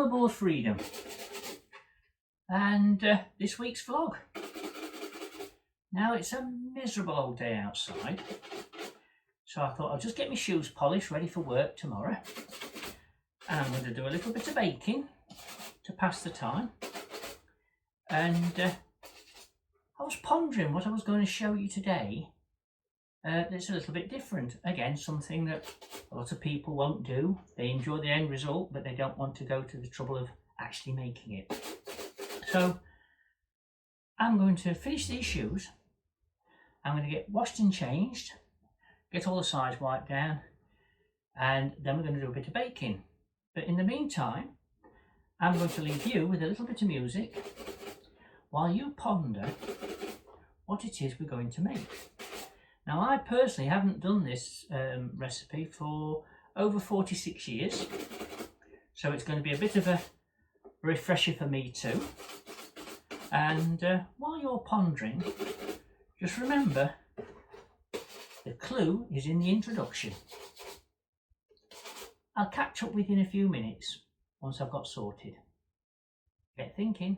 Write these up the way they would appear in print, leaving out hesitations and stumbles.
aboard Freedom, and this week's vlog. Now it's a miserable old day outside, so I thought I'll just get my shoes polished ready for work tomorrow, and I'm going to do a little bit of baking to pass the time. And I was pondering what I was going to show you today that's a little bit different. Again, something that a lot of people won't do. They enjoy the end result, but they don't want to go to the trouble of actually making it. So I'm going to finish these shoes. I'm going to get washed and changed, get all the sides wiped down, and then we're going to do a bit of baking. But in the meantime, I'm going to leave you with a little bit of music while you ponder what it is we're going to make. Now, I personally haven't done this recipe for over 46 years, so it's going to be a bit of a refresher for me too. And while you're pondering, just remember the clue is in the introduction. I'll catch up with you in a few minutes once I've got sorted. Get thinking.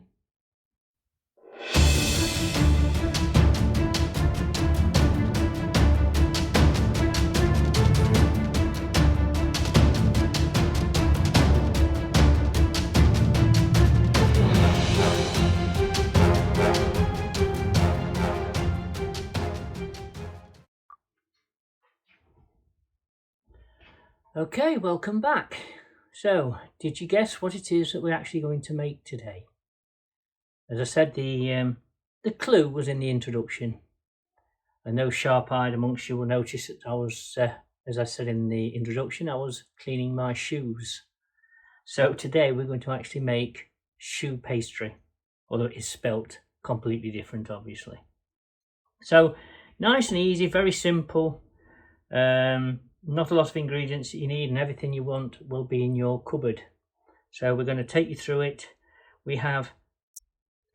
Okay, welcome back. So, did you guess what it is that we're actually going to make today? As I said, the clue was in the introduction. And those sharp-eyed amongst you will notice that I was, as I said in the introduction, I was cleaning my shoes. So today we're going to actually make shoe pastry, although it is spelt completely different, obviously. So, nice and easy, very simple. Not a lot of ingredients that you need, and everything you want will be in your cupboard. So we're going to take you through it. We have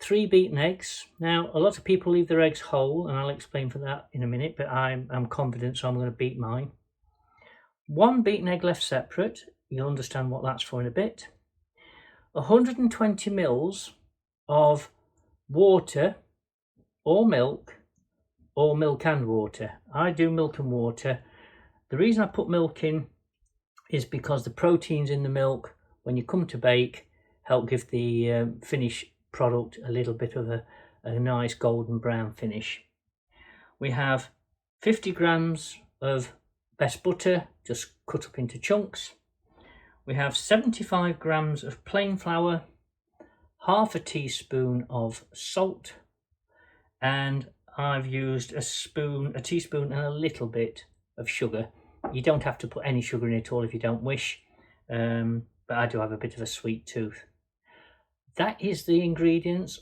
3 beaten eggs. Now, a lot of people leave their eggs whole, and I'll explain for that in a minute, but I'm confident, so I'm going to beat mine. 1 beaten egg left separate. You'll understand what that's for in a bit. 120 mils of water or milk and water. I do milk and water. The reason I put milk in is because the proteins in the milk, when you come to bake, help give the finished product a little bit of a nice golden brown finish. We have 50 grams of best butter, just cut up into chunks. We have 75 grams of plain flour, half a teaspoon of salt, and I've used a teaspoon and a little bit of sugar. You don't have to put any sugar in at all if you don't wish, but I do have a bit of a sweet tooth. That is the ingredients.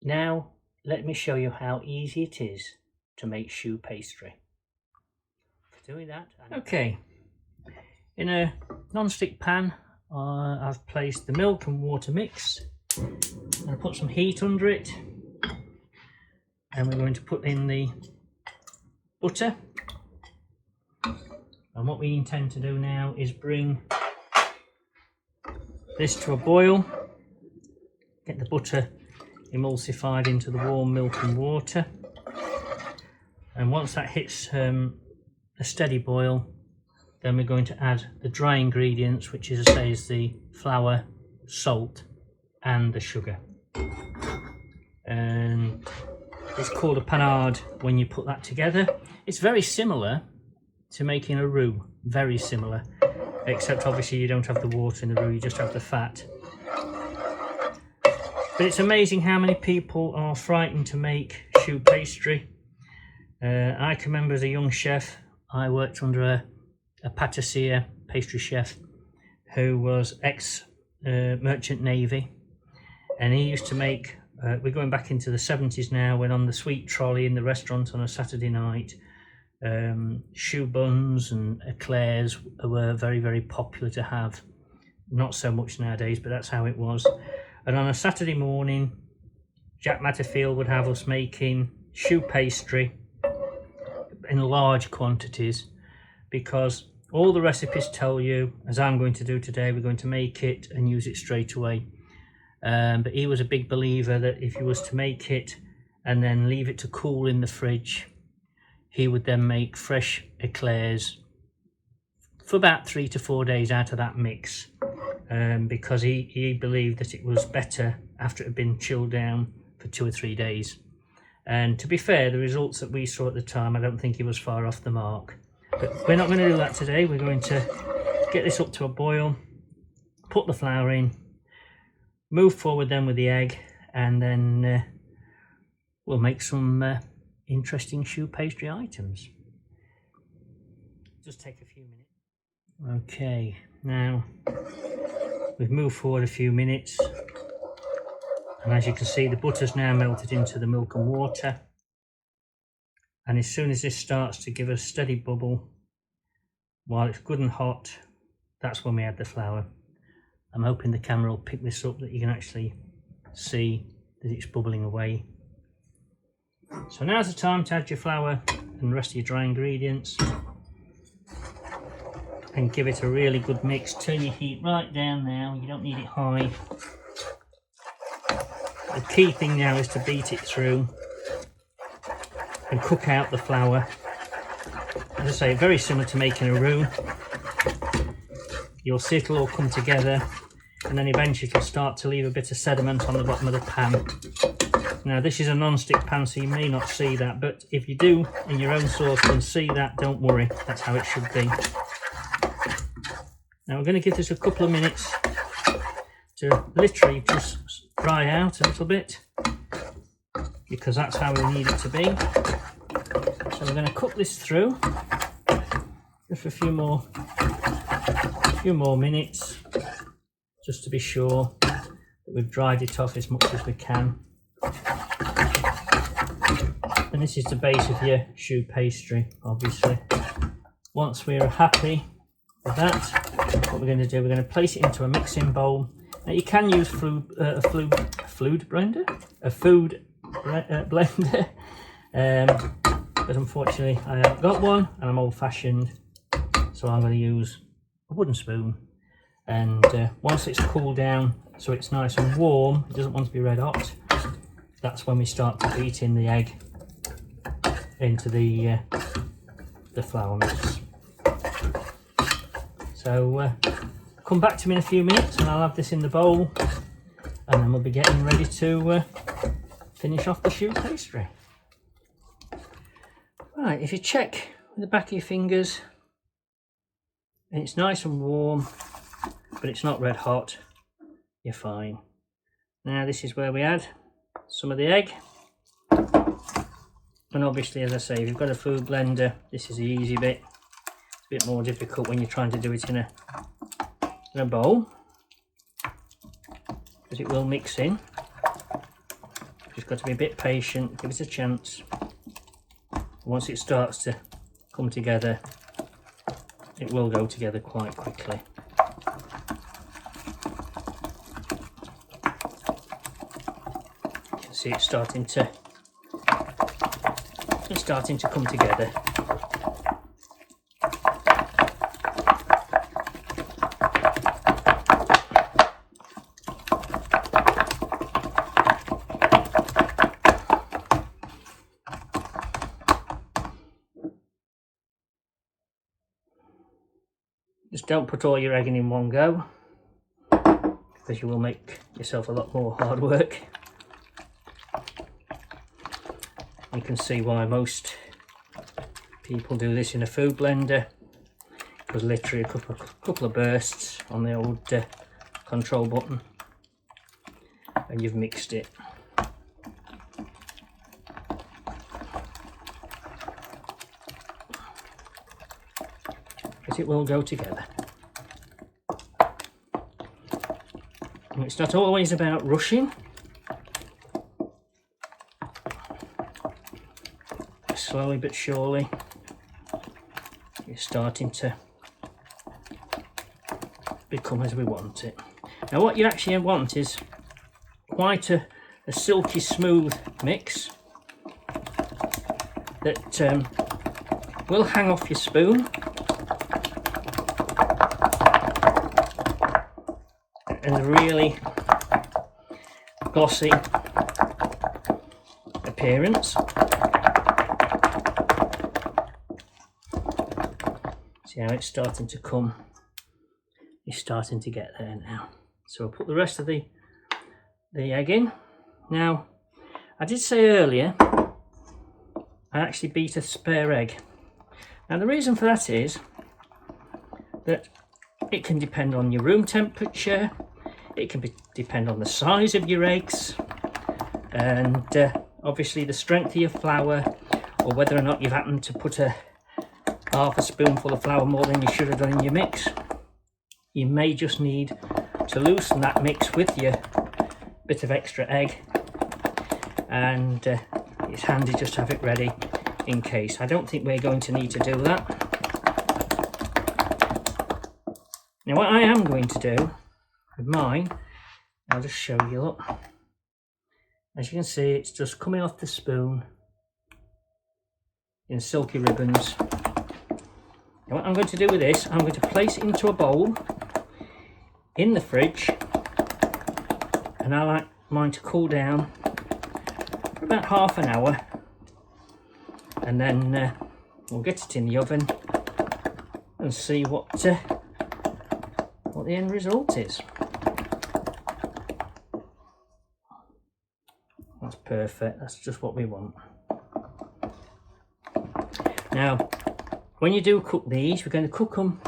Now let me show you how easy it is to make shoe pastry. Doing that. Okay, in a non-stick pan I've placed the milk and water mix. I'm going to put some heat under it, and we're going to put in the butter. And what we intend to do now is bring this to a boil, get the butter emulsified into the warm milk and water, and once that hits a steady boil, then we're going to add the dry ingredients, which as I say is the flour, salt and the sugar. And it's called a panade when you put that together. It's very similar to making a roux, very similar, except obviously you don't have the water in the roux, you just have the fat. But it's amazing how many people are frightened to make shoe pastry. I can remember as a young chef, I worked under a pâtissier, pastry chef, who was ex-merchant navy, and he used to make, we're going back into the 70s now, when on the sweet trolley in the restaurant on a Saturday night, choux buns and eclairs were very, very popular to have. Not so much nowadays, but that's how it was. And on a Saturday morning, Jack Matterfield would have us making choux pastry in large quantities, because all the recipes tell you, as I'm going to do today, we're going to make it and use it straight away. But he was a big believer that if you was to make it and then leave it to cool in the fridge, he would then make fresh eclairs for about 3 to 4 days out of that mix, because he believed that it was better after it had been chilled down for 2 or 3 days. And to be fair, the results that we saw at the time, I don't think he was far off the mark. But we're not going to do that today. We're going to get this up to a boil, put the flour in, move forward then with the egg, and then we'll make some interesting choux pastry items. Just take a few minutes. Okay, now we've moved forward a few minutes. And as you can see, the butter's now melted into the milk and water. And as soon as this starts to give a steady bubble, while it's good and hot, that's when we add the flour. I'm hoping the camera will pick this up, that you can actually see that it's bubbling away. So now's the time to add your flour and the rest of your dry ingredients. And give it a really good mix. Turn your heat right down now, you don't need it high. The key thing now is to beat it through and cook out the flour. As I say, very similar to making a roux. You'll see it'll all come together, and then eventually it'll start to leave a bit of sediment on the bottom of the pan. Now this is a non-stick pan, so you may not see that, but if you do in your own saucepan see that, don't worry, that's how it should be. Now we're going to give this a couple of minutes to literally just dry out a little bit, because that's how we need it to be. So we're going to cook this through just for a few more minutes, just to be sure that we've dried it off as much as we can. And this is the base of your choux pastry, obviously. Once we're happy with that, what we're going to do, we're going to place it into a mixing bowl. Now you can use a food blender, but unfortunately I haven't got one, and I'm old-fashioned, so I'm going to use a wooden spoon. And once it's cooled down, so it's nice and warm, it doesn't want to be red hot, that's when we start to beat in the egg into the flour mix. So come back to me in a few minutes and I'll have this in the bowl, and then we'll be getting ready to finish off the choux pastry. Right, if you check with the back of your fingers and it's nice and warm but it's not red hot, you're fine. Now this is where we add some of the egg, and obviously, as I say, if you've got a food blender, this is the easy bit. It's a bit more difficult when you're trying to do it in a bowl, because it will mix in. Just got to be a bit patient, give it a chance. Once it starts to come together, it will go together quite quickly. You can see it's starting to come together. Just don't put all your egg in one go, because you will make yourself a lot more hard work. You can see why most people do this in a food blender, because literally a couple of bursts on the old control button and you've mixed it. But it will go together. And it's not always about rushing. Slowly but surely, you're starting to become as we want it. Now what you actually want is quite a silky smooth mix that will hang off your spoon, and a really glossy appearance. See how it's starting to come? It's starting to get there now. So I'll put the rest of the egg in. Now, I did say earlier I actually beat a spare egg. Now the reason for that is that it can depend on your room temperature, it can depend on the size of your eggs, and obviously the strength of your flour, or whether or not you've happened to put half a spoonful of flour more than you should have done in your mix. You may just need to loosen that mix with your bit of extra egg, and it's handy just to have it ready in case. I don't think we're going to need to do that. Now what I am going to do with mine, I'll just show you, look. As you can see, it's just coming off the spoon in silky ribbons. Now what I'm going to do with this, I'm going to place it into a bowl in the fridge, and I like mine to cool down for about half an hour, and then we'll get it in the oven and see what the end result is. That's perfect, that's just what we want. Now when you do cook these, we're going to cook them,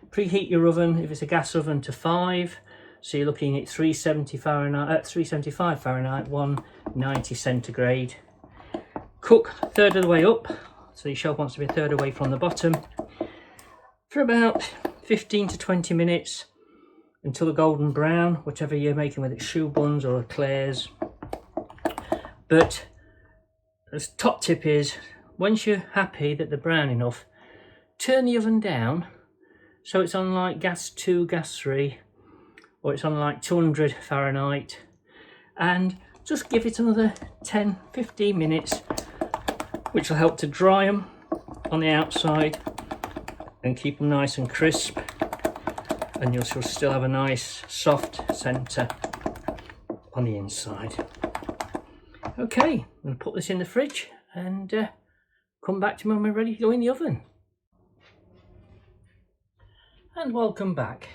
preheat your oven, if it's a gas oven, to 5, so you're looking at 375 Fahrenheit, 190 centigrade. Cook a third of the way up, so your shelf wants to be a third away from the bottom, for about 15 to 20 minutes until a golden brown, whatever you're making with it, choux buns or eclairs. But the top tip is, once you're happy that they're brown enough, turn the oven down so it's on like gas 2, gas 3, or it's on like 200 Fahrenheit, and just give it another 10-15 minutes, which will help to dry them on the outside and keep them nice and crisp, and you'll still have a nice soft centre on the inside. Okay, I'm going to put this in the fridge and come back to me when we're ready to go in the oven. And welcome back.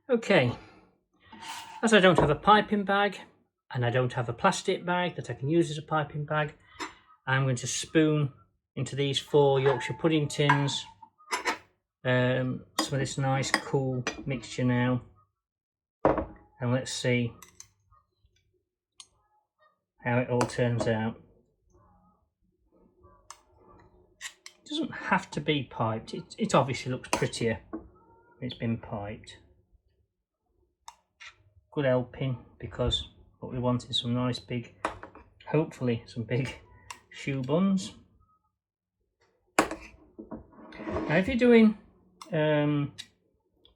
Okay, as I don't have a piping bag and I don't have a plastic bag that I can use as a piping bag, I'm going to spoon into these 4 Yorkshire pudding tins some of this nice cool mixture now, and let's see how it all turns out. It doesn't have to be piped, it obviously looks prettier when it's been piped. Good helping, because what we want is some nice big, hopefully some big choux buns. Now if you're doing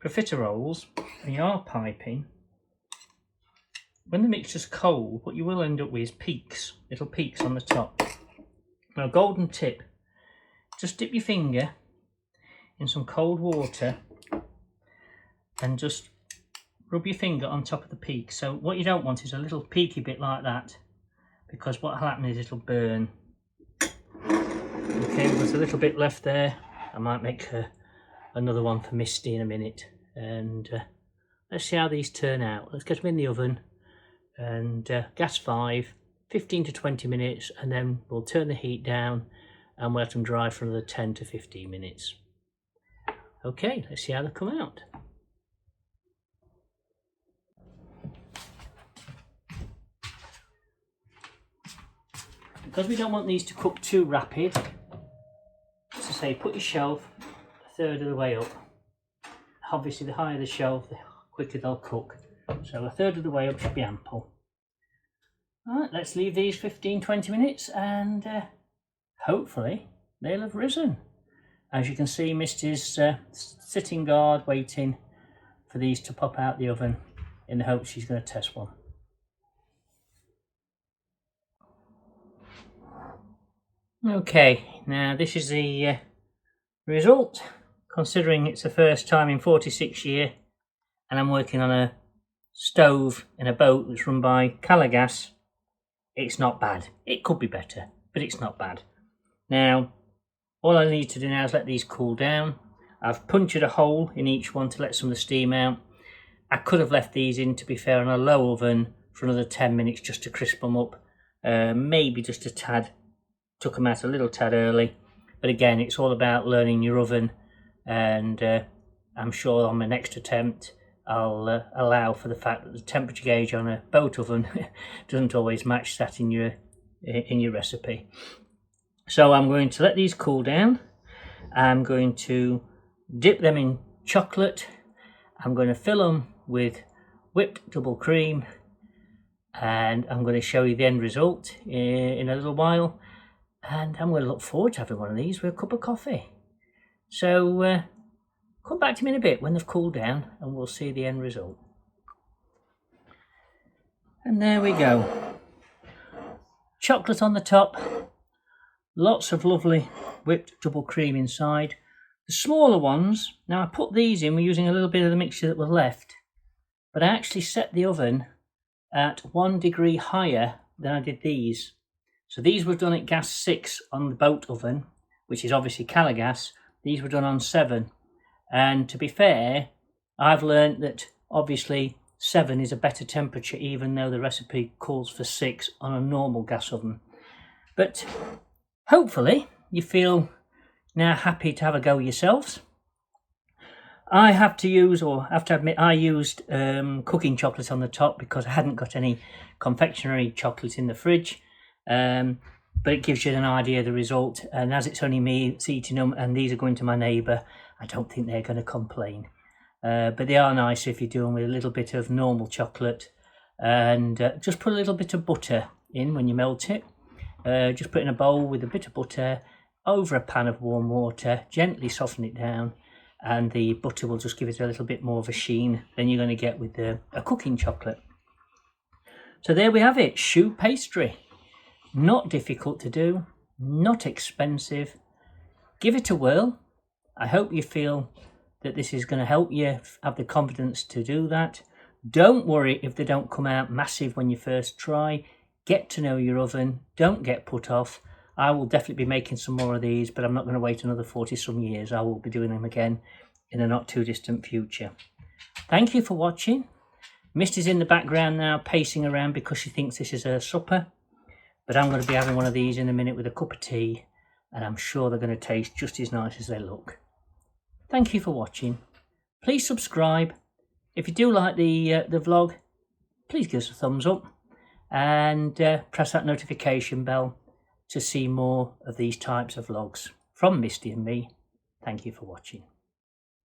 profiteroles and you are piping, when the mixture's cold, what you will end up with is peaks, little peaks on the top. Now, golden tip, just dip your finger in some cold water and just rub your finger on top of the peak. So what you don't want is a little peaky bit like that, because what will happen is it'll burn. Okay, there's a little bit left there. I might make another one for Misty in a minute, and let's see how these turn out. Let's get them in the oven, and gas 5, 15 to 20 minutes, and then we'll turn the heat down and we'll let them dry for another 10 to 15 minutes. Okay, let's see how they come out. Because we don't want these to cook too rapid, as I say, put your shelf a third of the way up. Obviously the higher the shelf, the quicker they'll cook. So a third of the way up should be ample. Alright, let's leave these 15-20 minutes, and hopefully they'll have risen. As you can see, Misty's sitting guard waiting for these to pop out the oven in the hope she's going to test one. Okay, now this is the result, considering it's the first time in 46 years and I'm working on a stove in a boat that's run by Calagas, it's not bad. It could be better, but it's not bad. Now, all I need to do now is let these cool down. I've punctured a hole in each one to let some of the steam out. I could have left these in, to be fair, on a low oven for another 10 minutes just to crisp them up. Maybe just a tad. Took them out a little tad early. But again, it's all about learning your oven, and I'm sure on my next attempt I'll allow for the fact that the temperature gauge on a boat oven doesn't always match that in your recipe. So I'm going to let these cool down. I'm going to dip them in chocolate. I'm going to fill them with whipped double cream, and I'm going to show you the end result in a little while. And I'm going to look forward to having one of these with a cup of coffee. So come back to me in a bit when they've cooled down and we'll see the end result. And there we go. Chocolate on the top. Lots of lovely whipped double cream inside. The smaller ones, now I put these in, we're using a little bit of the mixture that was left. But I actually set the oven at 1 degree higher than I did these. So these were done at gas 6 on the boat oven, which is obviously Calagas. These were done on 7. And to be fair, I've learned that obviously 7 is a better temperature, even though the recipe calls for 6 on a normal gas oven. But hopefully you feel now happy to have a go yourselves. I have to admit, I used cooking chocolate on the top because I hadn't got any confectionery chocolate in the fridge. But it gives you an idea of the result, and as it's only me that's eating them and these are going to my neighbour, I don't think they're going to complain. But they are nice if you do them with a little bit of normal chocolate, and just put a little bit of butter in when you melt it. Just put in a bowl with a bit of butter over a pan of warm water, gently soften it down, and the butter will just give it a little bit more of a sheen than you're going to get with a cooking chocolate. So there we have it, choux pastry. Not difficult to do, not expensive. Give it a whirl. I hope you feel that this is going to help you have the confidence to do that. Don't worry if they don't come out massive when you first try. Get to know your oven. Don't get put off. I will definitely be making some more of these, but I'm not going to wait another 40 some years. I will be doing them again in a not too distant future. Thank you for watching. Misty's in the background now pacing around because she thinks this is her supper. But I'm going to be having one of these in a minute with a cup of tea, and I'm sure they're going to taste just as nice as they look. Thank you for watching. Please subscribe. If you do like the vlog, please give us a thumbs up, and press that notification bell to see more of these types of vlogs from Misty and Me. Thank you for watching.